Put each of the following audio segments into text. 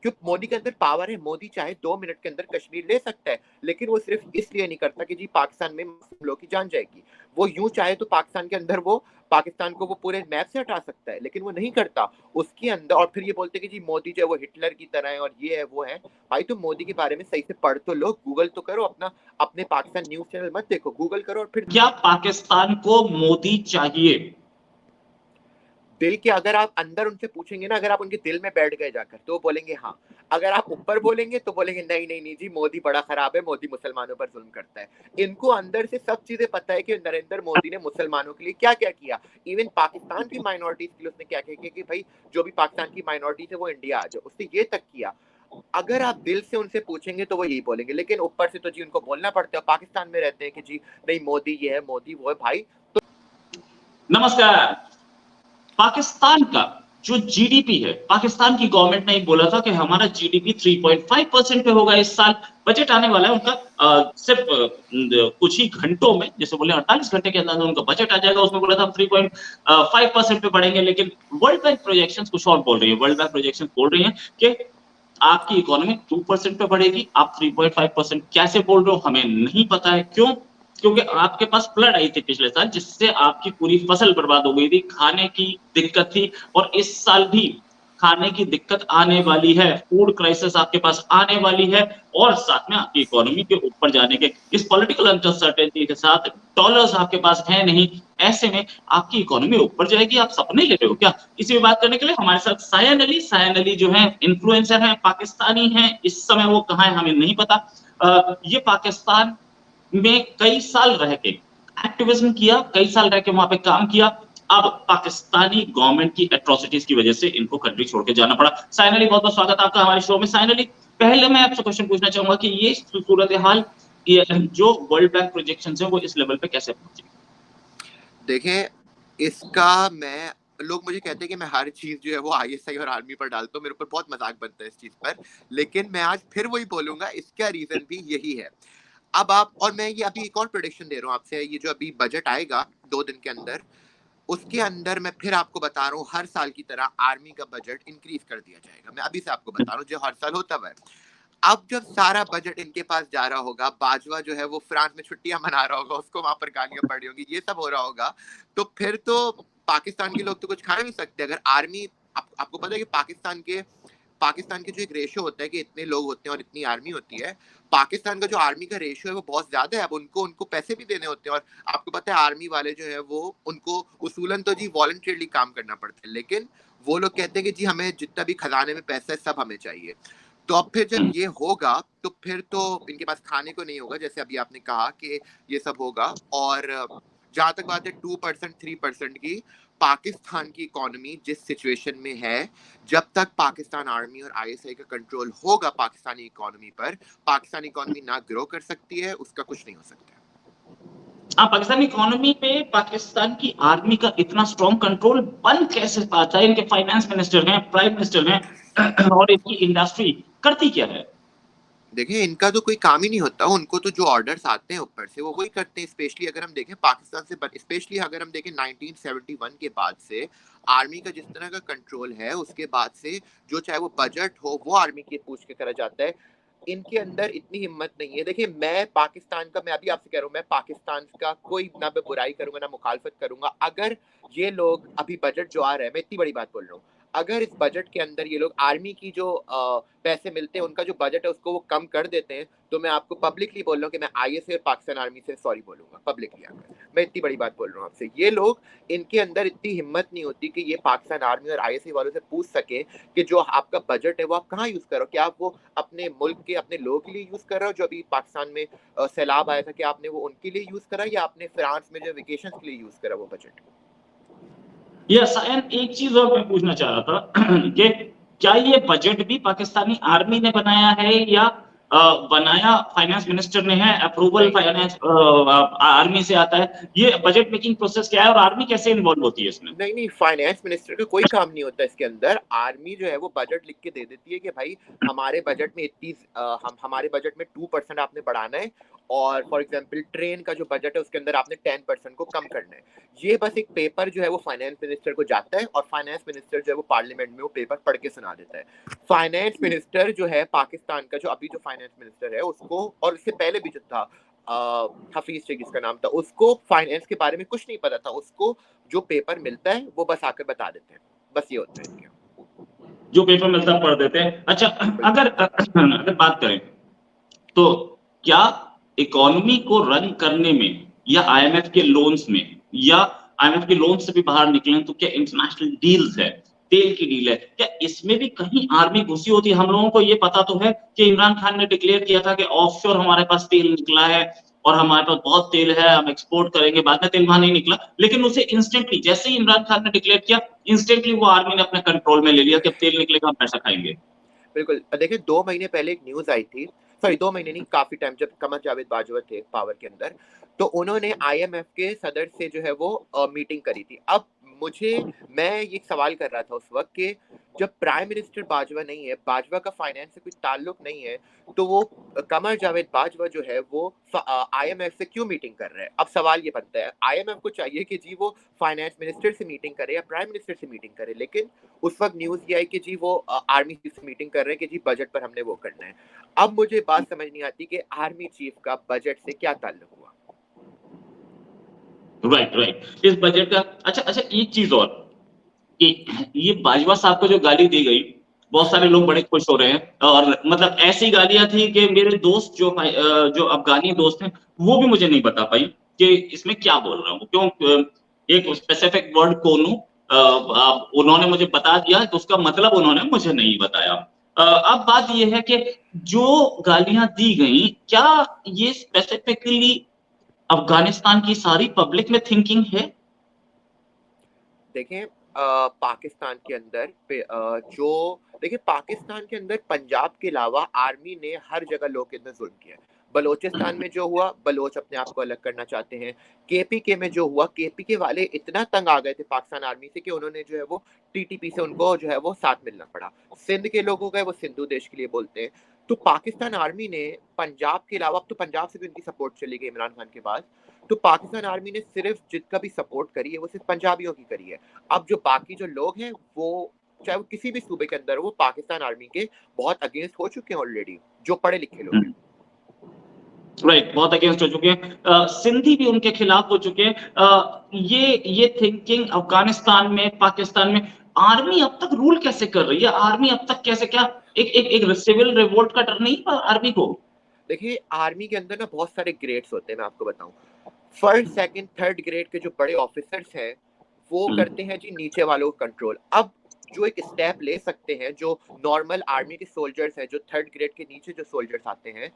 क्योंकि मोदी के अंदर पावर है, मोदी चाहे 2 मिनट के अंदर कश्मीर ले सकता है, लेकिन वो सिर्फ इसलिए नहीं करता कि जी पाकिस्तान में मुस्लिम लोग की जान जाएगी। वो यूं चाहे तो पाकिस्तान के अंदर वो पाकिस्तान को वो पूरे मैप से हटा सकता है, लेकिन वो नहीं करता उसके अंदर। और फिर ये बोलते कि जी मोदी जो है वो हिटलर की तरह है और ये है वो है। भाई तुम मोदी के बारे में सही से पढ़ तो लो, गूगल तो करो, अपना अपने पाकिस्तान न्यूज चैनल मत देखो, गूगल करो और फिर। क्या पाकिस्तान को मोदी चाहिए? दिल के अगर आप अंदर उनसे पूछेंगे ना, अगर आप उनके दिल में बैठ गए जाकर तो वो बोलेंगे हाँ। अगर आप ऊपर बोलेंगे तो बोलेंगे नहीं नहीं नहीं जी, मोदी बड़ा खराब है, मोदी मुसलमानों पर जुल्म करता है। इनको अंदर से सब चीजें पता है कि नरेंद्र मोदी ने मुसलमानों के लिए क्या क्या किया, इवन पाकिस्तान की माइनॉरिटीज के लिए उसने क्या क्या किया कि भाई जो भी पाकिस्तान की माइनॉरिटी है वो इंडिया आ जाए, उसने ये तक किया। अगर आप दिल से उनसे पूछेंगे तो वो यही बोलेंगे, लेकिन ऊपर से तो जी उनको बोलना पड़ता है, पाकिस्तान में रहते हैं कि जी नहीं मोदी ये है मोदी वो है। भाई तो नमस्कार। पाकिस्तान का जो जीडीपी है, पाकिस्तान की गवर्नमेंट ने ही बोला था कि हमारा जीडीपी 3.5% पे होगा इस साल। बजट आने वाला है उनका सिर्फ कुछ ही घंटों में, जैसे बोले 48 घंटे के अंदर उनका बजट आ जाएगा। उसमें बोला था 3.5% पे बढ़ेंगे, लेकिन वर्ल्ड बैंक प्रोजेक्शंस कुछ और बोल रही है। वर्ल्ड बैंक प्रोजेक्शंस बोल रही है कि आपकी इकोनॉमी 2% पे बढ़ेगी, आप 3.5% कैसे बोल रहे हो हमें नहीं पता है। क्यों? क्योंकि आपके पास फ्लड आई थी पिछले साल, जिससे आपकी पूरी फसल बर्बाद हो गई थी, खाने की दिक्कत थी, और इस साल भी खाने की दिक्कत आने वाली है, फूड क्राइसिस आपके पास आने वाली है, और साथ में आपकी इकोनॉमी के ऊपर जाने के इस पॉलिटिकल अनसर्टेनिटी के साथ डॉलर्स आपके पास है नहीं। ऐसे में आपकी इकोनॉमी ऊपर जाएगी, आप सपने ले रहे हो क्या? इसी में बात करने के लिए हमारे साथ सायन अली जो है इन्फ्लुएंसर है, पाकिस्तानी है। इस समय वो कहाँ है हमें नहीं पता। ये पाकिस्तान में कई साल रह के एक्टिविज्म किया, कई साल रह के वहां पे काम किया। अब पाकिस्तानी गवर्नमेंट की एट्रोसिटीज की वजह से इनको कंट्री छोड़ के जाना पड़ा। सायन अली, बहुत बहुत स्वागत है आपका हमारे शो में। सायन अली, पहले मैं आपसे क्वेश्चन पूछना चाहूंगा कि ये सूरत हाल, जो वर्ल्ड बैंक प्रोजेक्शंस है, वो इस लेवल पे कैसे पहुंचे? देखें, इसका मैं लोग मुझे कहते हैं कि मैं हर चीज जो है वो आईएसआई और आर्मी पर डालता हूँ, मेरे ऊपर बहुत मजाक बनता है इस चीज पर, लेकिन मैं आज फिर वही बोलूंगा, इसका रीजन भी यही है। अब आप और मैं ये अभी एक और प्रोडिक्शन दे रहा हूँ आपसे, ये जो अभी बजट आएगा 2 दिन के अंदर, उसके अंदर मैं फिर आपको बता रहा हूँ हर साल की तरह आर्मी का बजट इंक्रीज कर दिया जाएगा। मैं अभी से आपको बता रहा हूँ जो हर साल होता है। अब जब सारा बजट इनके पास जा रहा होगा, बाजवा जो है वो फ्रांस में छुट्टियां मना रहा होगा, उसको वहां पर गालियां पड़ रही होंगी, ये सब हो रहा होगा, तो फिर तो पाकिस्तान के लोग तो कुछ खा नहीं सकते। अगर आर्मी आपको पता है कि पाकिस्तान के जो एक रेशियो होता है कि इतने लोग होते हैं और इतनी आर्मी होती है, पाकिस्तान का जो आर्मी का रेशियो है वो बहुत ज्यादा है। अब उनको पैसे भी देने होते हैं, और आपको पता है आर्मी वाले जो है वो उनको उसूलन तो जी वॉलंटियरली काम करना पड़ता है, लेकिन वो लोग कहते हैं कि जी हमें जितना भी खजाने में पैसा है सब हमें चाहिए। तो अब फिर जब ये होगा तो फिर तो इनके पास खाने को नहीं होगा, जैसे अभी आपने कहा कि ये सब होगा। और जहां तक बात है 2% 3% की, पाकिस्तान की इकोनॉमी जिस सिचुएशन में है, जब तक पाकिस्तान आर्मी और आईएसआई का कंट्रोल होगा पाकिस्तानी इकोनॉमी पर, पाकिस्तानी इकोनॉमी ना ग्रो कर सकती है, उसका कुछ नहीं हो सकता। हाँ, पाकिस्तानी इकोनॉमी पे पाकिस्तान की आर्मी का इतना स्ट्रॉन्ग कंट्रोल बन कैसे पाता है? इनके फाइनेंस मिनिस्टर हैं, प्राइम मिनिस्टर हैं, और इनकी इंडस्ट्री करती क्या है? देखिए, इनका तो कोई काम ही नहीं होता, उनको तो जो ऑर्डर्स आते हैं ऊपर से वो वही करते हैं। स्पेशली अगर हम देखें पाकिस्तान से, स्पेशली अगर हम देखें 1971 के बाद से आर्मी का जिस तरह का कंट्रोल है, उसके बाद से जो चाहे वो बजट हो वो आर्मी की पूछ के करा जाता है। इनके अंदर इतनी हिम्मत नहीं है। देखिए, मैं पाकिस्तान का, मैं अभी आपसे कह रहा हूँ, मैं पाकिस्तान का कोई ना मैं बुराई करूंगा ना मुखालफत करूंगा। अगर ये लोग अभी बजट जो आ रहा है, मैं इतनी बड़ी बात बोल रहा हूँ, अगर इस बजट के अंदर ये लोग आर्मी की जो पैसे मिलते हैं, उनका जो बजट है उसको वो कम कर देते हैं, तो मैं आपको पब्लिकली बोल रहा हूँ कि मैं आईएसआई और पाकिस्तान आर्मी से सॉरी बोलूंगा पब्लिकली आकर। मैं इतनी बड़ी बात बोल रहा हूँ आपसे। ये लोग, इनके अंदर इतनी हिम्मत नहीं होती कि ये पाकिस्तान आर्मी और आईएसआई वालों से पूछ सके कि जो आपका बजट है वो आप कहाँ यूज करो, क्या आप वो अपने मुल्क के अपने लोगों के लिए यूज कर रहे हो? जो अभी पाकिस्तान में सैलाब आया था, कि आपने वो उनके लिए यूज करा, या आपने फ्रांस में जो वेकेशन के लिए यूज करा वो बजट? यस, एंड एक चीज और मैं पूछना चाह रहा था कि क्या ये बजट भी पाकिस्तानी आर्मी ने बनाया है, या बनाया फाइनेंस मिनिस्टर ने है, अप्रूवल फाइनेंस आर्मी से आता है, ये बजट मेकिंग प्रोसेस क्या है और आर्मी कैसे इन्वॉल्व होती है इसमें? नहीं, फाइनेंस मिनिस्टर का कोई काम नहीं होता इसके अंदर। आर्मी जो है वो बजट लिख के दे देती है कि भाई हमारे बजट में हमारे बजट में 2% आपने बढ़ाना है, और फॉर एग्जांपल ट्रेन का जो बजट है उसके अंदर आपने 10% को कम करना है। ये बस एक पेपर जो है वो फाइनेंस मिनिस्टर को जाता है, और फाइनेंस मिनिस्टर जो है वो पार्लियामेंट में वो पेपर पढ़ के सुना देता है। फाइनेंस मिनिस्टर जो है पाकिस्तान का, जो अभी जो फाइनेंस मिनिस्टर है उसको, और इससे पहले भी जो था हफीज शेख जिसका नाम था, उसको फाइनेंस के बारे में कुछ नहीं पता था। उसको जो पेपर मिलता है वो बस आकर बता देते हैं, बस ये होता है इनके। जो पेपर मिलता है पढ़ देते हैं। अच्छा, अगर बात करें तो क्या इकोनॉमी को रन करने में या आईएमएफ के लोन्स में, या आईएमएफ के लोन से भी बाहर निकले तो क्या इंटरनेशनल डील्स है, तेल की डील है, क्या इसमें भी कहीं आर्मी घुसी होती है? हम लोगों को ये पता तो है कि इमरान खान ने डिक्लेयर किया था कि ऑफशोर हमारे पास तेल निकला है और हमारे पास बहुत तेल है, हम एक्सपोर्ट करेंगे, बाद में तेल वहां नहीं निकला, लेकिन उसे इंस्टेंटली जैसे ही इमरान खान ने डिक्लेयर किया, इंस्टेंटली वो आर्मी ने अपने कंट्रोल में ले लिया कि अब तेल निकलेगा, हम पैसा खाएंगे। बिल्कुल। देखिए 2 महीने पहले एक न्यूज़ आई थी, सॉरी 2 महीने नहीं, काफ़ी टाइम, जब कमर जावेद बाजवा थे पावर के अंदर, तो उन्होंने आईएमएफ के सदर से जो है वो मीटिंग करी थी। अब मैं ये सवाल कर रहा था उस वक़्त कि जब प्राइम मिनिस्टर बाजवा नहीं है, बाजवा का फाइनेंस से कोई ताल्लुक नहीं है, तो वो कमर जावेद बाजवा जो है वो आईएमएफ से क्यों मीटिंग कर रहे हैं? अब सवाल ये बनता है, आईएमएफ को चाहिए कि जी वो फाइनेंस मिनिस्टर से मीटिंग करे या प्राइम मिनिस्टर से मीटिंग करे, लेकिन उस वक़्त न्यूज़ ये आई कि जी वो आर्मी चीफ से मीटिंग कर रहे हैं कि जी बजट पर हमने वो करना है। अब मुझे बात समझ नहीं आती कि आर्मी चीफ का बजट से क्या ताल्लुक हुआ? राइट, इस बजट का अच्छा, एक चीज और कि ये बाजवा साहब को जो गाली दी गई, बहुत सारे लोग बड़े खुश हो रहे हैं, और मतलब ऐसी गालियां थी कि मेरे दोस्त जो अफगानी दोस्त हैं, वो भी मुझे नहीं बता पाई कि इसमें क्या बोल रहा हूँ, क्यों एक स्पेसिफिक वर्ड कोनू उन्होंने मुझे बता दिया तो उसका मतलब उन्होंने मुझे नहीं बताया। अब बात ये है कि जो गालियां दी गई, क्या ये स्पेसिफिकली अफगानिस्तान की सारी पब्लिक में थिंकिंग है? देखें पाकिस्तान के अंदर जो देखिए पाकिस्तान के अंदर पंजाब के अलावा आर्मी ने हर जगह लोगों के अंदर जुल्म किया है। बलोचिस्तान में जो हुआ, बलोच अपने आप को अलग करना चाहते हैं। केपीके में जो हुआ, केपीके वाले इतना तंग आ गए थे पाकिस्तान आर्मी से कि उन्होंने जो है वो टीटीपी से उनको जो है वो साथ मिलना पड़ा। सिंध के लोग हो गए वो सिंधु देश के लिए बोलते हैं। तो पाकिस्तान आर्मी ने पंजाब के अलावा, अब तो पंजाब से भी उनकी सपोर्ट चली गई इमरान खान के बाद, तो पाकिस्तान आर्मी ने सिर्फ जितना भी सपोर्ट करी है वो सिर्फ पंजाबियों की करी है। अब जो बाकी जो लोग हैं वो, चाहे वो किसी भी सूबे के अंदर, वो पाकिस्तान आर्मी के बहुत अगेंस्ट हो चुके हैं ऑलरेडी, जो पढ़े लिखे लोग हैं। राइट, बहुत अगेंस्ट हो चुके हैं, सिंधी भी उनके खिलाफ हो चुके हैं। ये थिंकिंग अफगानिस्तान में, पाकिस्तान में आर्मी अब तक रूल कैसे कर रही है? आर्मी अब तक कैसे, क्या एक सिविल रिवोल्ट का डर नहीं आर्मी को? देखिए आर्मी के अंदर ना बहुत सारे ग्रेड्स होते हैं, मैं आपको बताऊं। फर्स्ट सेकंड थर्ड ग्रेड के जो बड़े ऑफिसर्स हैं वो करते हैं जी नीचे वालों को कंट्रोल। अब जो एक स्टेप ले सकते हैं जो नॉर्मल आर्मी के सोल्जर्स हैं, जो थर्ड ग्रेड के नीचे जो सोल्जर्स आते हैं,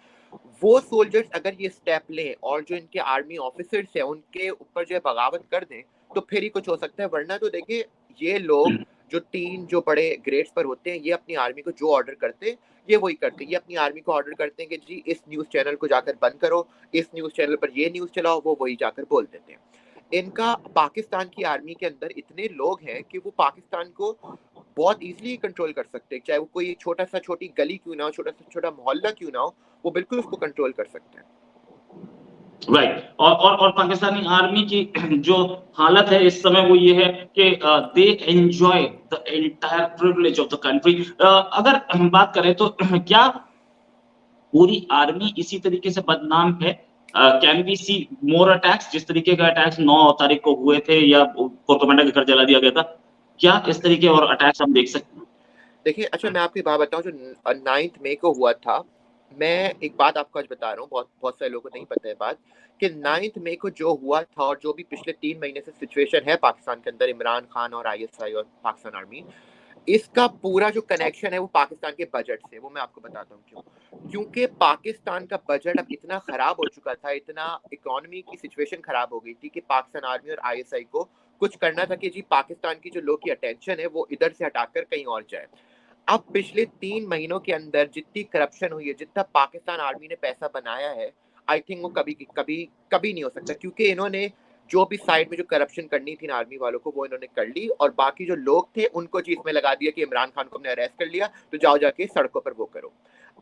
वो सोल्जर्स अगर ये स्टेप लें और जो इनके आर्मी ऑफिसर्स हैं उनके ऊपर जो है बगावत कर दें, तो फिर ही कुछ हो सकता है। वरना तो देखिए ये लोग जो 3 जो बड़े ग्रेड्स पर होते हैं, ये अपनी आर्मी को जो ऑर्डर करते हैं ये वही करते हैं। ये अपनी आर्मी को ऑर्डर करते हैं कि जी इस न्यूज़ चैनल को जाकर बंद करो, इस न्यूज़ चैनल पर ये न्यूज़ चलाओ, वो वही जाकर बोल देते हैं। इनका पाकिस्तान की आर्मी के अंदर इतने लोग हैं कि वो पाकिस्तान को बहुत ईज़िली कंट्रोल कर सकते हैं। चाहे वो कोई छोटा-सा छोटी गली क्यों ना हो, छोटा-सा छोटा मोहल्ला क्यों ना हो, वो बिल्कुल उसको कंट्रोल कर सकते हैं। राइट, और पाकिस्तानी आर्मी की जो हालत है इस समय वो ये है कि they enjoy the entire privilege of the country. अगर हम बात करें तो क्या पूरी आर्मी इसी तरीके से बदनाम है? Can we see more attacks, जिस तरीके का अटैक्स 9 तारीख को हुए थे या कोर कमांडर के घर जला दिया गया था, क्या इस तरीके और अटैक्स हम देख सकते हैं? देखिए अच्छा मैं आपको एक बात बताऊँ, जो 9th मई को हुआ था, मैं एक बात आपको आज बता रहा हूँ, बहुत बहुत सारे लोगों को नहीं पता है बात, कि 9th मई को जो हुआ था और जो भी पिछले 3 महीने से सिचुएशन है पाकिस्तान के अंदर, इमरान खान और आईएसआई और पाकिस्तान आर्मी, इसका पूरा जो कनेक्शन है वो पाकिस्तान के बजट से, वो मैं आपको बताता हूँ क्यों। क्योंकि पाकिस्तान का बजट अब इतना खराब हो चुका था, इतना इकोनॉमी की सिचुएशन खराब हो गई थी कि पाकिस्तान आर्मी और आईएसआई को कुछ करना था कि जी पाकिस्तान की जो लोग की अटेंशन है वो इधर से हटाकर कहीं और जाए। अब पिछले 3 महीनों के अंदर जितनी करप्शन हुई है, जितना पाकिस्तान आर्मी ने पैसा बनाया है, आई थिंक वो कभी कभी कभी नहीं हो सकता, क्योंकि इन्होंने जो भी साइड में जो करप्शन करनी थी ना आर्मी वालों को, वो इन्होंने कर ली, और बाकी जो लोग थे उनको चीज में लगा दिया कि इमरान खान को हमने अरेस्ट कर लिया तो जाओ जाके सड़कों पर वो करो।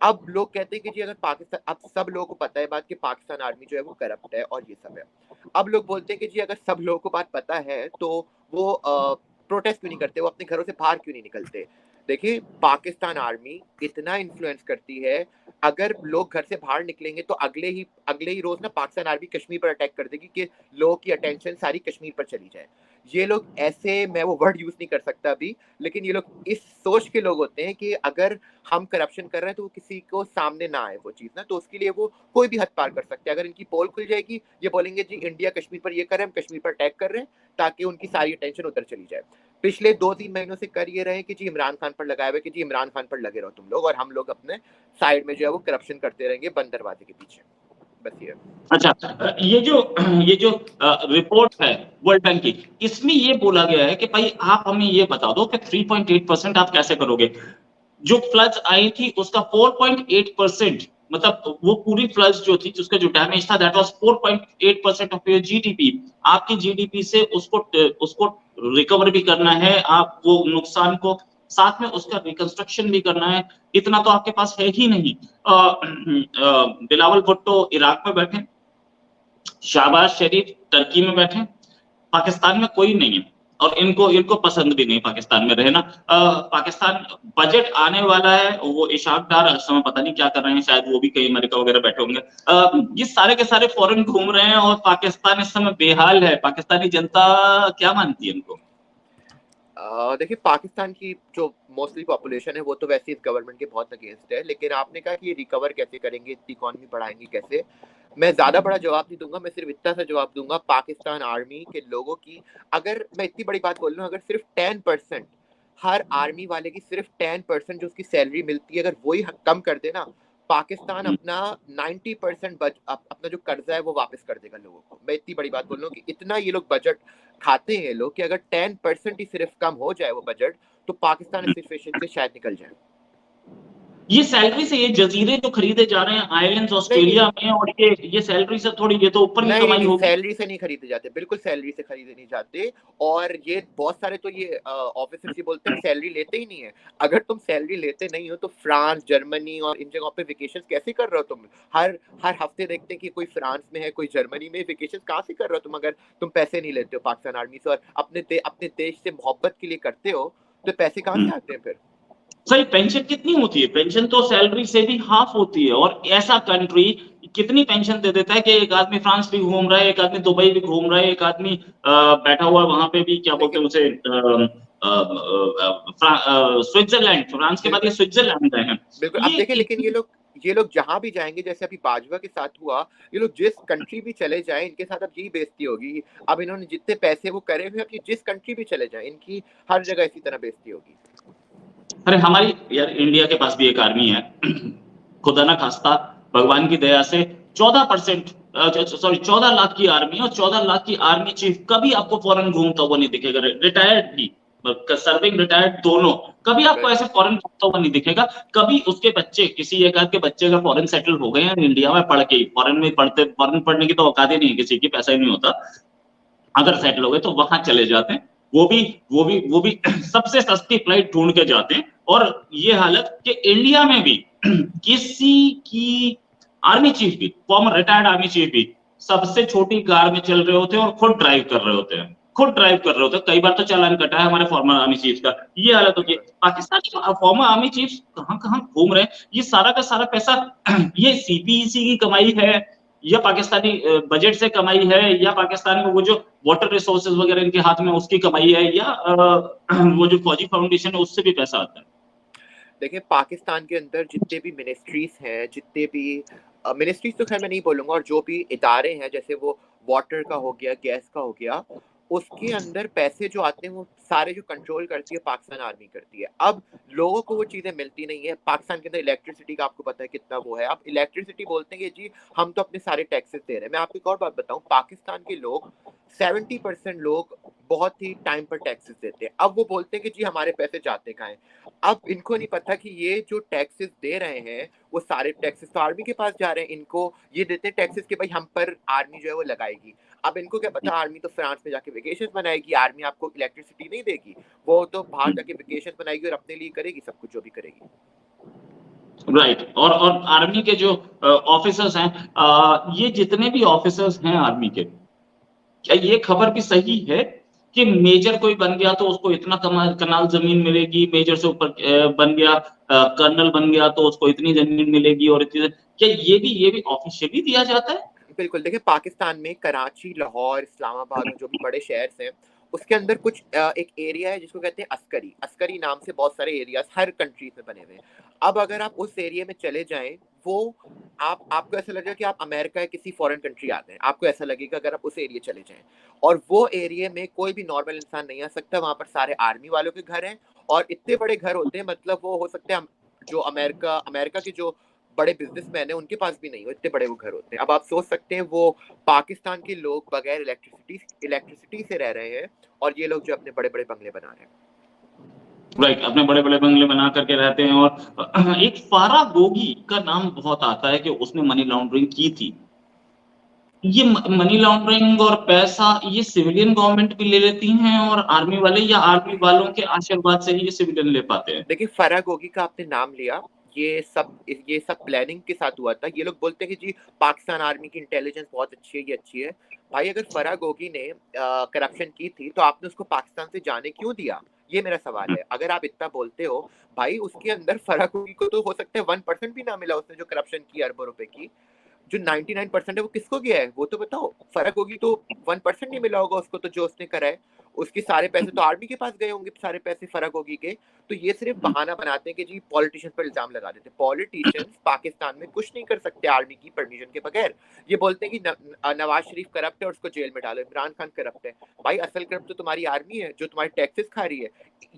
अब लोग कहते हैं कि जी अगर पाकिस्तान, अब सब लोगों को पता है बात कि पाकिस्तान आर्मी जो है वो करप्ट है और ये सब है। अब लोग बोलते हैं कि जी अगर सब लोगों को बात पता है तो वो प्रोटेस्ट क्यों नहीं करते, वो अपने घरों से बाहर क्यों नहीं निकलते। देखिए पाकिस्तान आर्मी इतना इन्फ्लुएंस करती है, अगर लोग घर से बाहर निकलेंगे तो अगले ही रोज ना पाकिस्तान आर्मी कश्मीर पर अटैक कर देगी कि लोगों की अटेंशन सारी कश्मीर पर चली जाए। ये लोग ऐसे, मैं वो वर्ड यूज नहीं कर सकता अभी, लेकिन ये लोग इस सोच के लोग होते हैं कि अगर हम करप्शन कर रहे हैं तो वो किसी को सामने ना आए वो चीज ना, तो उसके लिए वो कोई भी हद पार कर सकते हैं। अगर इनकी पोल खुल जाएगी, ये बोलेंगे जी इंडिया कश्मीर पर ये कर रहे हैं, हम कश्मीर पर अटैक कर रहे हैं, ताकि उनकी सारी अटेंशन उधर चली जाए। पिछले 2-3 महीनों से कर ये रहे कि जी इमरान खान पर लगाए हुए कि जी इमरान खान पर लगे रहो तुम लोग, और हम लोग अपने साइड में जो है वो करप्शन करते रहेंगे बंद दरवाजे के पीछे। बस ये। अच्छा, ये जो रिपोर्ट है वर्ल्ड बैंक की, इसमें ये बोला गया है कि भाई आप हमें ये बता दो कि 3.8% आप कैसे करोगे। जो फ्लड्स आई थी उसका 4.8%, मतलब वो पूरी फ्लड्स जो थी उसका जो डैमेज था that was 4.8% of your GDP. आपकी जीडीपी से उसको रिकवर भी करना है, आप वो नुकसान को, साथ में उसका रिकंस्ट्रक्शन भी करना है। इतना तो आपके पास है ही नहीं। बिलावल भुट्टो इराक में बैठे, शाहबाज शरीफ टर्की में बैठे, पाकिस्तान में कोई नहीं है, और इनको इनको पसंद भी नहीं पाकिस्तान में रहना। पाकिस्तान बजट आने वाला है, वो इशाक डार इस समय पता नहीं क्या कर रहे हैं, शायद वो भी कहीं अमेरिका वगैरह बैठे होंगे। ये सारे के सारे फॉरेन घूम रहे हैं और पाकिस्तान इस समय बेहाल है। पाकिस्तानी जनता क्या मानती है इनको? देखिए पाकिस्तान की जो मोस्टली पॉपुलेशन है वो तो वैसे इस गवर्नमेंट के बहुत अगेंस्ट है, लेकिन आपने कहा कि ये रिकवर कैसे करेंगे, इतनी इकॉनमी बढ़ाएंगे कैसे। मैं ज्यादा बड़ा जवाब नहीं दूंगा, मैं सिर्फ इतना सा जवाब दूंगा, पाकिस्तान आर्मी के लोगों की, अगर मैं इतनी बड़ी बात बोल रहा हूँ, अगर सिर्फ 10%, हर आर्मी वाले की सिर्फ 10% जो उसकी सैलरी मिलती है अगर वही कम कर देना, पाकिस्तान अपना 90% अपना जो कर्जा है वो वापस कर देगा लोगों को। मैं इतनी बड़ी बात बोल रहा हूँ कि इतना ये लोग बजट खाते हैं लोग, कि अगर 10% ही सिर्फ कम हो जाए वो बजट, तो पाकिस्तान इस सिचुएशन से शायद निकल जाए। ये सैलरी से ये जजीरे जो खरीदे जा रहे हैं आइलैंड्स नहीं नहीं ऑस्ट्रेलिया में, और ये सैलरी से थोड़ी, ये तो ऊपर की नहीं नहीं कमाई नहीं, होगी। सैलरी से नहीं खरीदे जाते, बिल्कुल सैलरी से खरीदे नहीं जाते। और ये बहुत सारे तो ये ऑफिसर्स ये बोलते हैं हम सैलरी लेते ही नहीं है। अगर तुम सैलरी लेते नहीं हो तो फ्रांस, जर्मनी और इन जगहों पे वेकेशन कैसे कर रहे हो तुम? हर हर हफ्ते देखते हैं कि कोई फ्रांस में है, कोई जर्मनी में, वेकेशन कहाँ से कर रहे हो तुम, अगर तुम पैसे नहीं लेते हो पाकिस्तान आर्मी से और अपने देश से मोहब्बत के लिए करते हो, तो पैसे कहाँ से आते हैं फिर? सही, पेंशन कितनी होती है? पेंशन तो सैलरी से भी हाफ होती है, और ऐसा कंट्री कितनी पेंशन दे देता है कि एक आदमी फ्रांस भी घूम रहा है, एक आदमी दुबई भी घूम रहा है, एक आदमी बैठा हुआ है वहां पे भी, क्या बोलते देखिए हैं उसे, स्विट्जरलैंड, फ्रांस के बाद ये बिल्कुल स्विट्जरलैंड गए हैं। बिल्कुल, अब ये देखें, लेकिन ये लोग जहां भी जाएंगे, जैसे अभी बाजवा के साथ हुआ, ये लोग जिस कंट्री भी चले जाएं इनके साथ अब यही बेइज्जती होगी। अब इन्होंने जितने पैसे वो करे हुए, अब ये जिस कंट्री भी चले जाएं इनकी हर जगह इसी तरह बेइज्जती होगी। अरे हमारी यार इंडिया के पास भी एक आर्मी है। खुदा ना खास्ता, भगवान की दया से 14%, सॉरी 14 लाख की आर्मी, और 14 लाख की आर्मी चीफ कभी आपको फॉरेन घूमता हुआ नहीं दिखेगा। रिटायर्ड भी, सर्विंग रिटायर्ड दोनों, कभी आपको ऐसे फॉरेन घूमता हुआ नहीं दिखेगा। कभी उसके बच्चे, किसी एक आध के बच्चे अगर फॉरेन सेटल हो गए हैं इंडिया में पढ़ के, फॉरेन में पढ़ते, फॉरेन पढ़ने की तो औकात ही नहीं है किसी की, पैसा ही नहीं होता, अगर सेटल हो गए तो वहां चले जाते हैं। वो भी सबसे सस्ती फ्लाइट ढूंढ के जाते हैं। और ये हालत कि इंडिया में भी किसी की आर्मी चीफ भी, फॉर्मर रिटायर्ड आर्मी चीफ भी सबसे छोटी कार में चल रहे होते हैं और खुद ड्राइव कर रहे होते हैं, खुद ड्राइव कर रहे होते हैं। कई बार तो चालान कटा है हमारे फॉर्मर आर्मी चीफ का। ये हालत होती है। पाकिस्तान के फॉर्मर आर्मी चीफ कहां कहां घूम रहे हैं, ये सारा का सारा पैसा ये सीपीईसी की कमाई है, या पाकिस्तानी बजट से कमाई है, या पाकिस्तान में वो जो वाटर रिसोर्सेज वगैरह इनके हाथ में उसकी कमाई है, या वो जो फौजी फाउंडेशन है उससे भी पैसा आता है। देखिए पाकिस्तान के अंदर जितने भी मिनिस्ट्रीज हैं, जितने भी मिनिस्ट्रीज तो खैर मैं नहीं बोलूंगा, और जो भी इदारे हैं, जैसे वो वाटर का हो गया, गैस का हो गया, उसके अंदर पैसे जो आते हैं वो सारे जो कंट्रोल करती है पाकिस्तान आर्मी करती है। अब लोगों को वो चीजें मिलती नहीं है। पाकिस्तान के अंदर इलेक्ट्रिसिटी का आपको पता है कितना वो है। आप इलेक्ट्रिसिटी बोलते हैं कि जी हम तो अपने सारे टैक्सेस दे रहे हैं। मैं आपको एक और बात बताऊं, पाकिस्तान के लोग 70% लोग बहुत ही टाइम पर टैक्सेस देते हैं। अब वो बोलते हैं कि जी हमारे पैसे जाते कहाँ हैं। अब इनको नहीं पता कि ये जो टैक्सेस दे रहे हैं वो सारे टैक्सेस तो आर्मी के पास जा रहे हैं। इनको ये देते हैं टैक्सेस कि भाई हम पर आर्मी जो है वो लगाएगी। अब इनको क्या पता, आर्मी तो फ्रांस में जाके वेकेशन बनाएगी, आर्मी आपको इलेक्ट्रिसिटी नहीं देगी, वो तो बाहर जाके वेकेशन बनाएगी और अपने लिए करेगी सब कुछ जो भी करेगी। राइट। और आर्मी के जो ऑफिसर्स हैं, ये जितने भी ऑफिसर्स हैं आर्मी के, क्या ये खबर भी सही है कि मेजर कोई बन गया तो उसको इतना कनाल जमीन मिलेगी, मेजर से ऊपर बन गया, कर्नल बन गया तो उसको इतनी जमीन मिलेगी, और इतनी, क्या ये भी ऑफिशियली दिया जाता है? बिल्कुल, देखिए पाकिस्तान में कराची, लाहौर, इस्लामाबाद और जो भी बड़े शहर हैं, उसके अंदर कुछ एक एरिया है जिसको कहते हैं अस्करी। अस्करी नाम से बहुत सारे एरियाज हर कंट्रीज में बने हुए हैं। अब अगर आप उस एरिया में चले जाएं, वो आपको ऐसा लगेगा कि आप अमेरिका या किसी फॉरेन कंट्री आ गए हैं। आपको ऐसा लगेगा अगर आप उस एरिया चले जाएं, और वो एरिया में कोई भी नॉर्मल इंसान नहीं आ सकता। वहां पर सारे आर्मी वालों के घर हैं, और इतने बड़े घर होते हैं, मतलब वो हो सकते हैं जो अमेरिका अमेरिका के जो बड़े बिजनेसमैन है उनके पास भी नहीं हो, इतने बड़े वो घर होते हैं। अब आप सोच सकते हैं वो पाकिस्तान के लोग बगैर इलेक्ट्रिसिटी से रह रहे हैं, और ये लोग जो अपने बड़े बड़े बंगले बना रहे हैं। राइट, अपने बड़े बड़े बंगले बना करके रहते हैं। और एक फारा गोगी का नाम बहुत आता है कि उसने मनी लॉन्ड्रिंग की थी। ये मनी लॉन्ड्रिंग और पैसा ये सिविलियन गवर्नमेंट भी ले लेती हैं और आर्मी वाले, या आर्मी वालों के आशीर्वाद से ही ये सिविलियन ले पाते हैं? देखिए फराह गोगी का आपने नाम लिया, ये सब प्लानिंग के साथ हुआ था। ये लोग बोलते हैं कि जी पाकिस्तान आर्मी की इंटेलिजेंस बहुत अच्छी है, ये अच्छी है। भाई अगर फराह गोगी ने करप्शन की थी तो आपने उसको पाकिस्तान से जाने क्यों दिया, ये मेरा सवाल है। अगर आप इतना बोलते हो, भाई उसके अंदर फराह गोगी को तो हो सकता है 1% भी ना मिला, उसने जो करप्शन की अरबों रुपए की। जो 99% है वो किसको गया है वो तो बताओ। फर्क होगी तो 1% नहीं मिला होगा उसको, तो जो उसने करा है उसके सारे पैसे तो आर्मी के पास गए होंगे, सारे पैसे फर्क होगी के। तो ये सिर्फ बहाना बनाते हैं कि जी पॉलिटिशियंस पर इल्जाम लगा देते हैं। पॉलिटिशियंस पाकिस्तान में कुछ नहीं कर सकते आर्मी की परमिशन के बगैर। ये बोलते हैं कि नवाज शरीफ करप्ट है और उसको जेल में डालो, इमरान खान करप्ट है। भाई असल करप्ट तो तुम्हारी आर्मी है जो तुम्हारी टैक्सेस खा रही है।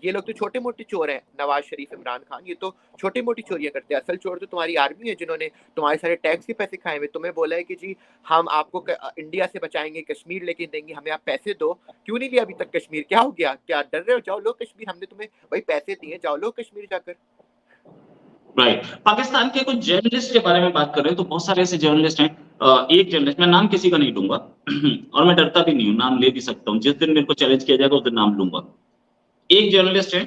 ये लोग तो छोटे मोटे चोर हैं, नवाज शरीफ, इमरान खान, ये तो छोटी मोटी चोरियां करते हैं। असल चोर तो तुम्हारी आर्मी है जिन्होंने तुम्हारे सारे टैक्स के पैसे खाए हुए। तुम्हें बोला है कि जी हम आपको इंडिया से बचाएंगे, कश्मीर लेके देंगे, हमें आप पैसे दो। क्यों नहीं लिया अभी तक कश्मीर? क्या हो गया? क्या डर रहे हो? जाओ लो कश्मीर, हमने तुम्हें भाई पैसे दिए, जाओ लो कश्मीर जाकर। राइट। पाकिस्तान के कुछ जर्नलिस्ट के बारे में बात कर रहे हैं तो बहुत सारे ऐसे जर्नलिस्ट हैं। एक जर्नलिस्ट, मैं नाम किसी का नहीं लूंगा और मैं डरता भी नहीं हूं, नाम ले भी सकता हूं, जिस दिन मेरे को चैलेंज किया जाएगा उस दिन नाम लूंगा। एक जर्नलिस्ट है,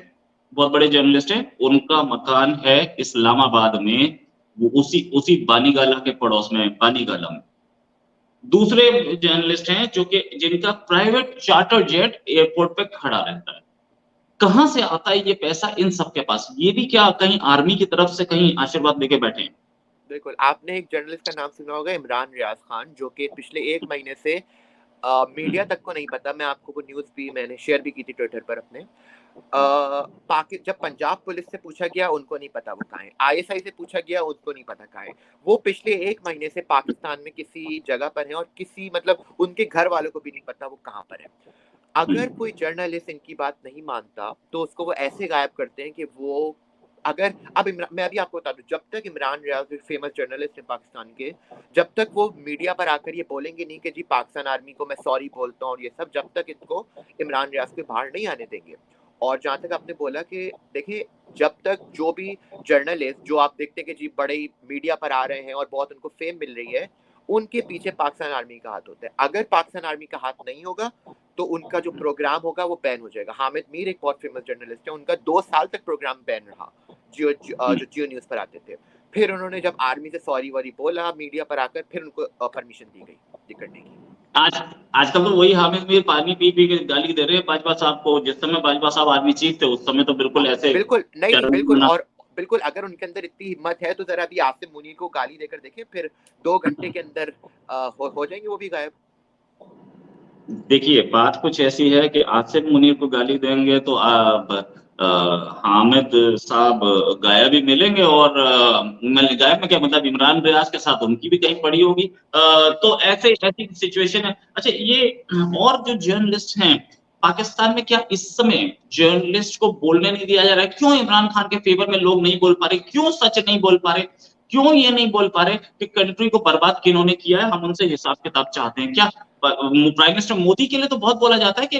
बहुत बड़े जर्नलिस्ट है, उनका मकान है इस्लामाबाद में, वो उसी उसी बानीगाला के पड़ोस में, बानीगाला में। दूसरे जर्नलिस्ट हैं जो कि जिनका प्राइवेट चार्टर जेट एयरपोर्ट पे खड़ा रहता है। कहां से आता है ये पैसा इन सब के पास? ये भी क्या कहीं आर्मी की तरफ से कहीं आशीर्वाद देके बैठे हैं? बिल्कुल, आपने एक जर्नलिस्ट का नाम सुना होगा, इमरान रियाज खान, जो कि पिछले 1 महीने से मीडिया तक को नहीं पता, मैं आपको वो न्यूज़ भी मैंने शेयर भी की थी ट्विटर पर अपने। जब पंजाब पुलिस से पूछा गया उनको नहीं पता वो कहाँ है, आईएसआई से पूछा गया उनको नहीं पता कहाँ है। वो पिछले 1 महीने से पाकिस्तान में किसी जगह पर हैं, और किसी मतलब उनके घर वालों को भी नहीं पता वो कहाँ पर है। अगर कोई जर्नलिस्ट इनकी बात नहीं मानता तो उसको वो ऐसे गायब करते हैं कि वो अगर अब मैं अभी आपको बता दूं, जब तक इमरान रियाज फेमस जर्नलिस्ट है पाकिस्तान के, जब तक वो मीडिया पर आकर ये बोलेंगे नहीं कि जी पाकिस्तान आर्मी को मैं सॉरी बोलता हूँ और ये सब, जब तक इनको इमरान रियाज को बाहर नहीं आने देंगे। और जहाँ तक आपने बोला कि देखिए, जब तक जो भी जर्नलिस्ट जो आप देखते हैं कि जी बड़े मीडिया पर आ रहे हैं और बहुत उनको फेम मिल रही है, उनके पीछे पाकिस्तान आर्मी का हाथ होता है। अगर पाकिस्तान आर्मी का हाथ नहीं होगा तो उनका जो प्रोग्राम होगा वो बैन हो जाएगा। हामिद मीर एक बहुत फेमस जर्नलिस्ट है, उनका 2 साल तक प्रोग्राम बैन रहा जो जियो न्यूज़ पर आते थे। फिर उन्होंने जब आर्मी से सॉरी वॉरी बोला मीडिया पर आकर, फिर उनको परमिशन दी गई ये करने की। आज आजकल तो वही हामिद मीर पानी पी पी के गाली दे रहे हैं बाजवा साहब को। जिस समय बाजवा साहब आर्मी चीफ थे उस समय तो बिल्कुल ऐसे बिल्कुल नहीं, बिल्कुल। बना। और बिल्कुल अगर उनके अंदर इतनी हिम्मत है तो जरा अभी आसिम मुनीर को गाली देकर देखें, फिर 2 घंटे के अंदर हो जाएंगे वो भी गायब। देखिए बात कुछ ऐसी है कि आसिफ मुनीर को गाली देंगे तो हामिद साहब गाया भी मिलेंगे और गायब में क्या मतलब इमरान रियाज के साथ उनकी भी कहीं पड़ी होगी। तो ऐसे ऐसी सिचुएशन है। अच्छा ये और जो जर्नलिस्ट हैं पाकिस्तान में, क्या इस समय जर्नलिस्ट को बोलने नहीं दिया जा रहा है? क्यों इमरान खान के फेवर में लोग नहीं बोल पा रहे? क्यों सच नहीं बोल पा रहे? क्यों ये नहीं बोल पा रहे कि कंट्री को बर्बाद किन्होंने किया है, हम उनसे हिसाब किताब चाहते हैं? क्या प्राइम मिनिस्टर मोदी के लिए तो बहुत बोला जाता है कि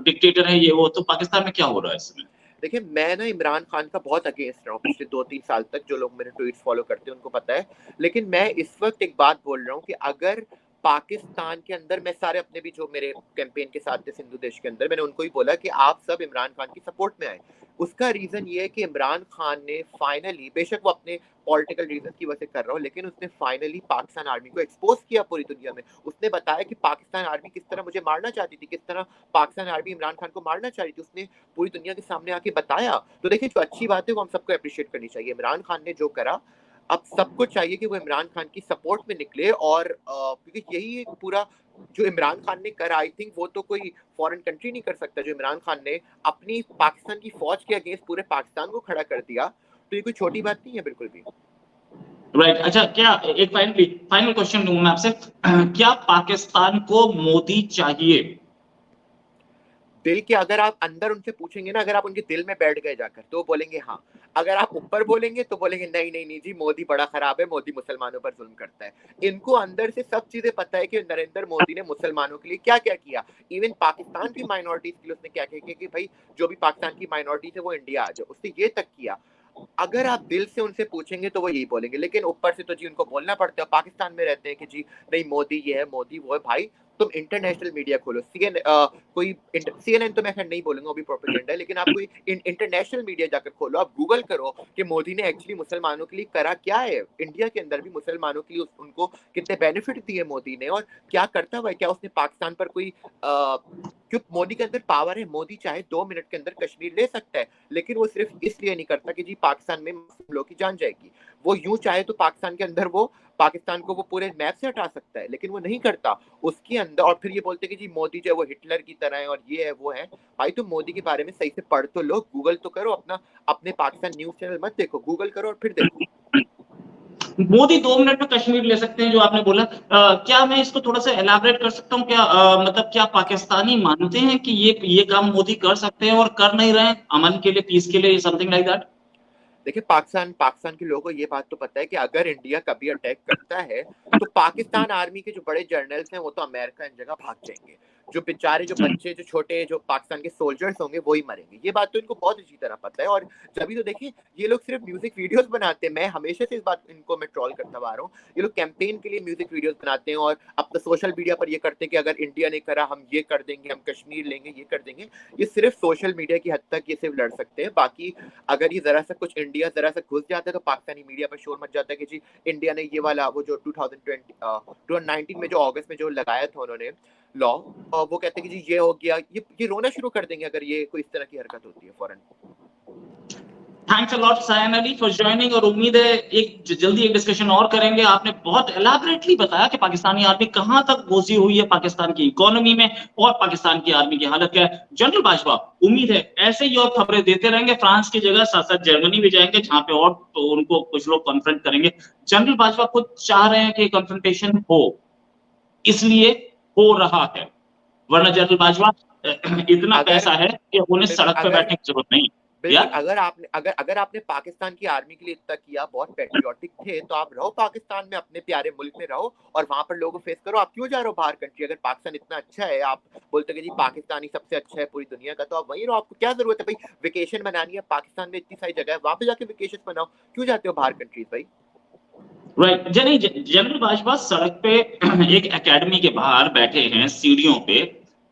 डिक्टेटर है ये वो, तो पाकिस्तान में क्या हो रहा है इसमें? देखिए, मैं ना इमरान खान का बहुत अगेंस्ट रहा हूँ पिछले 2-3 साल तक, जो लोग मेरे ट्वीट्स फॉलो करते हैं उनको पता है। लेकिन मैं इस वक़्त एक बात बोल रहा हूँ कि अगर पाकिस्तान के अंदर, मैं सारे अपने भी जो मेरे कैंपेन के साथ थे सिंधु देश के अंदर, मैंने उनको ही बोला कि आप सब इमरान खान की सपोर्ट में आएँ। उसका रीज़न ये है कि इमरान खान ने फाइनली, बेशक वो अपने पॉलिटिकल रीज़न की वजह से कर रहा हो, लेकिन उसने फाइनली पाकिस्तान आर्मी को एक्सपोज़ किया पूरी दुनिया में। उसने बताया कि पाकिस्तान आर्मी किस तरह मुझे मारना चाहती थी, किस तरह पाकिस्तान आर्मी इमरान खान को मारना चाह रही थी। उसने पूरी दुनिया के सामने आके बताया। तो देखिए, जो अच्छी बात है वो हम सबको एप्रिशिएट करनी चाहिए। इमरान खान ने जो करा, अब सबको चाहिए कि वो इमरान खान की सपोर्ट में निकले, और क्योंकि यही एक पूरा जो इमरान खान ने करा, आई थिंक वो तो कोई फॉरेन कंट्री नहीं कर सकता। जो इमरान खान ने अपनी पाकिस्तान की फौज के अगेंस्ट पूरे पाकिस्तान को खड़ा कर दिया, तो ये कोई छोटी बात नहीं है बिल्कुल भी। राइट। अच्छा, क्या एक फाइनल क्वेश्चन दूंगा मैं आपसे, क्या पाकिस्तान को मोदी चाहिए? दिल के अगर आप अंदर उनसे पूछेंगे ना, अगर आप उनके दिल में बैठ गए जाकर, तो बोलेंगे हाँ। अगर आप ऊपर बोलेंगे तो बोलेंगे नहीं नहीं नहीं जी, मोदी बड़ा खराब है, मोदी मुसलमानों पर जुल्म करता है। इनको अंदर से सब चीजें पता है कि नरेंद्र मोदी ने मुसलमानों के लिए क्या क्या किया। इवन पाकिस्तान की माइनॉरिटीज के लिए उसने क्या क्या किया कि भाई जो भी पाकिस्तान की माइनॉरिटीज है वो इंडिया आ जाए, उसने ये तक किया। अगर आप दिल से उनसे पूछेंगे तो वो यही बोलेंगे, लेकिन ऊपर से तो जी उनको बोलना पड़ता है। पाकिस्तान में रहते हैं कि जी नहीं, मोदी ये है, मोदी वो है। भाई तुम इंटरनेशनल मीडिया खोलो, सीएनएन तो मैं खैर नहीं बोलूंगा, वो भी प्रोपेगेंडा है, लेकिन आप कोई इंटरनेशनल मीडिया जाकर खोलो, आप गूगल करो कि मोदी ने एक्चुअली मुसलमानों के लिए करा क्या है। इंडिया के अंदर भी मुसलमानों के लिए उनको कितने बेनिफिट दिए मोदी ने, और क्या करता हुआ है, क्या उसने पाकिस्तान पर कोई क्यों? मोदी के अंदर पावर है, मोदी चाहे 2 मिनट के अंदर कश्मीर ले सकता है, लेकिन वो सिर्फ इसलिए नहीं करता कि जी पाकिस्तान में मुस्लिम लोगों की जान जाएगी। वो यूं चाहे तो पाकिस्तान के अंदर वो पाकिस्तान को वो पूरे मैप से हटा सकता है, लेकिन वो नहीं करता उसके अंदर। और फिर ये बोलते कि जी मोदी जो है वो हिटलर की तरह है और ये है वो है। भाई तुम मोदी के बारे में सही से पढ़ तो लो, गूगल तो करो, अपना अपने पाकिस्तान न्यूज चैनल मत देखो, गूगल करो और फिर देखो। मोदी 2 मिनट में कश्मीर ले सकते हैं जो आपने बोला, क्या मैं इसको थोड़ा सा एलाबरेट कर सकता हूँ? क्या मतलब क्या पाकिस्तानी मानते हैं कि ये काम मोदी कर सकते हैं और कर नहीं रहे हैं अमन के लिए, पीस के लिए, समथिंग लाइक दैट? देखिए, पाकिस्तान के लोगों को ये बात तो पता है कि अगर इंडिया कभी अटैक करता है तो पाकिस्तान आर्मी के जो बड़े जर्नल्स हैं वो तो अमेरिका इन जगह भाग जाएंगे। जो बेचारे जो बच्चे जो छोटे जो पाकिस्तान के सोल्जर्स होंगे वो ही मरेंगे। ये बात तो इनको बहुत अच्छी तरह पता है। और जब तो देखिए, ये लोग सिर्फ म्यूजिक वीडियोस बनाते हैं। मैं हमेशा से इस बात इनको मैं ट्रोल करता आ रहा हूँ। ये लोग कैंपेन के लिए म्यूजिक वीडियोस बनाते हैं और अपना सोशल मीडिया पर ये करते हैं कि अगर इंडिया ने करा हम ये कर देंगे, हम कश्मीर लेंगे, ये कर देंगे। ये सिर्फ सोशल मीडिया की हद तक ये सिर्फ लड़ सकते हैं। बाकी अगर ये जरा सा कुछ इंडिया जरा सा घुस जाता है तो पाकिस्तानी मीडिया पर शोर मच जाता है कि जी इंडिया ने ये वाला वो जो 2019 में जो अगस्त में जो लगाया था उन्होंने लॉ, वो कहते हैं कि जी ये हो गया। ये रोना शुरू कर देंगे अगर ये कोई इस तरह की हरकत होती है फौरन। Thanks a lot Sayan Ali for joining, और उम्मीद है एक जल्दी एक डिस्कशन और करेंगे। आपने बहुत एलाबरेटली बताया कि पाकिस्तानी आर्मी कहां तक घुसी हुई है पाकिस्तान की इकोनॉमी में और पाकिस्तान की आर्मी की हालत क्या है। जनरल बाजवा, उम्मीद है ऐसे ही और खबरें देते रहेंगे। फ्रांस की जगह साथ साथ जर्मनी भी जाएंगे जहां पे और तो उनको कुछ लोग कॉन्फ्रेंट करेंगे। जनरल बाजवा खुद चाह रहे हैं कि कन्फ्रंटेशन हो, इसलिए हो रहा है, वरना जनरल बाजवा इतना अगर पैसा है कि उन्हें बिल्कुल सड़क पे अगर बैठने की जरूरत नहीं बिल्कुल या। अगर आपने पाकिस्तान की आर्मी के लिए इतना किया, बहुत पैट्रियोटिक थे, तो आप रहो पाकिस्तान में, अपने प्यारे मुल्क में रहो और वहां पर लोगों को फेस करो। आप क्यों जा रहे हो बाहर कंट्री? अगर पाकिस्तान इतना अच्छा है, आप बोलते कि जी पाकिस्तान ही सबसे अच्छा है पूरी दुनिया का, तो आप वहीं रहो। आपको क्या जरूरत है भाई वेकेशन मनानी है? पाकिस्तान में इतनी सारी जगह है, वहां पे जाके वेकेशन मनाओ। क्यों जाते हो बाहर कंट्रीज भाई? राइट। जनरल बाजवा सड़क पे एक एकेडमी के बाहर बैठे हैं सीढ़ियों पे,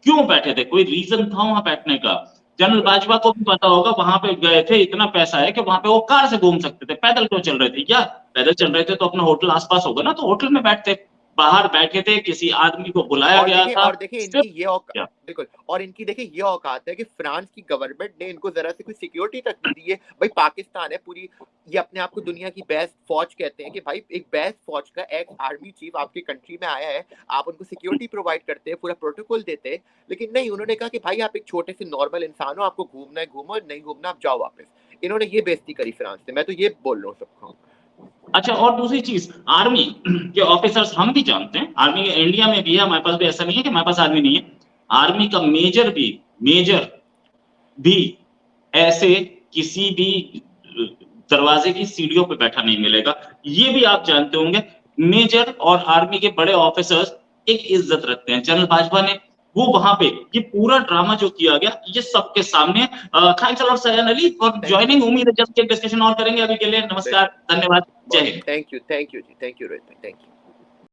क्यों बैठे थे? कोई रीजन था वहां बैठने का? जनरल बाजवा को भी पता होगा वहां पे गए थे, इतना पैसा है कि वहां पे वो कार से घूम सकते थे, पैदल क्यों चल रहे थे? या पैदल चल रहे थे तो अपना होटल आसपास होगा ना, तो होटल में बैठते। बाहर बैठे थे, किसी आदमी को बुलाया गया था, और देखिए सिर्फ इनकी ये औकात, बिल्कुल, और इनकी देखिए ये औकात है कि फ्रांस की गवर्नमेंट ने इनको जरा सी कोई सिक्योरिटी तक नहीं दी है। भाई पाकिस्तान है पूरी, ये अपने आप को दुनिया की बेस्ट फौज कहते हैं कि भाई एक बेस्ट फौज का एक्स आर्मी चीफ आपकी कंट्री में आया है, आप उनको सिक्योरिटी प्रोवाइड करते हैं, पूरा प्रोटोकॉल देते हैं, लेकिन नहीं, उन्होंने कहा कि भाई आप एक छोटे से नॉर्मल इंसान हो, आपको घूमना है घूमो, नहीं घूमना आप जाओ वापस। इन्होंने ये बेइज्जती करी फ्रांस से, मैं तो ये बोल रहा हूँ सबको। अच्छा, और दूसरी चीज, आर्मी के ऑफिसर्स हम भी जानते हैं, आर्मी इंडिया में भी है, हमारे पास भी ऐसा नहीं है कि हमारे पास आर्मी नहीं है। आर्मी का मेजर भी ऐसे किसी भी दरवाजे की सीढ़ियों पे बैठा नहीं मिलेगा। ये भी आप जानते होंगे, मेजर और आर्मी के बड़े ऑफिसर्स एक इज्जत रखते हैं। जनरल बाजवा ने वो वहां पे ये पूरा ड्रामा जो किया गया, ये सबके सामने। Thanks a lot Syed Ali for joining. उम्मीद है जस्ट एक डिस्कशन और करेंगे। अभी के लिए नमस्कार, धन्यवाद, जय हिंद। थैंक यू जी, थैंक यू रोहित भाई, थैंक यू।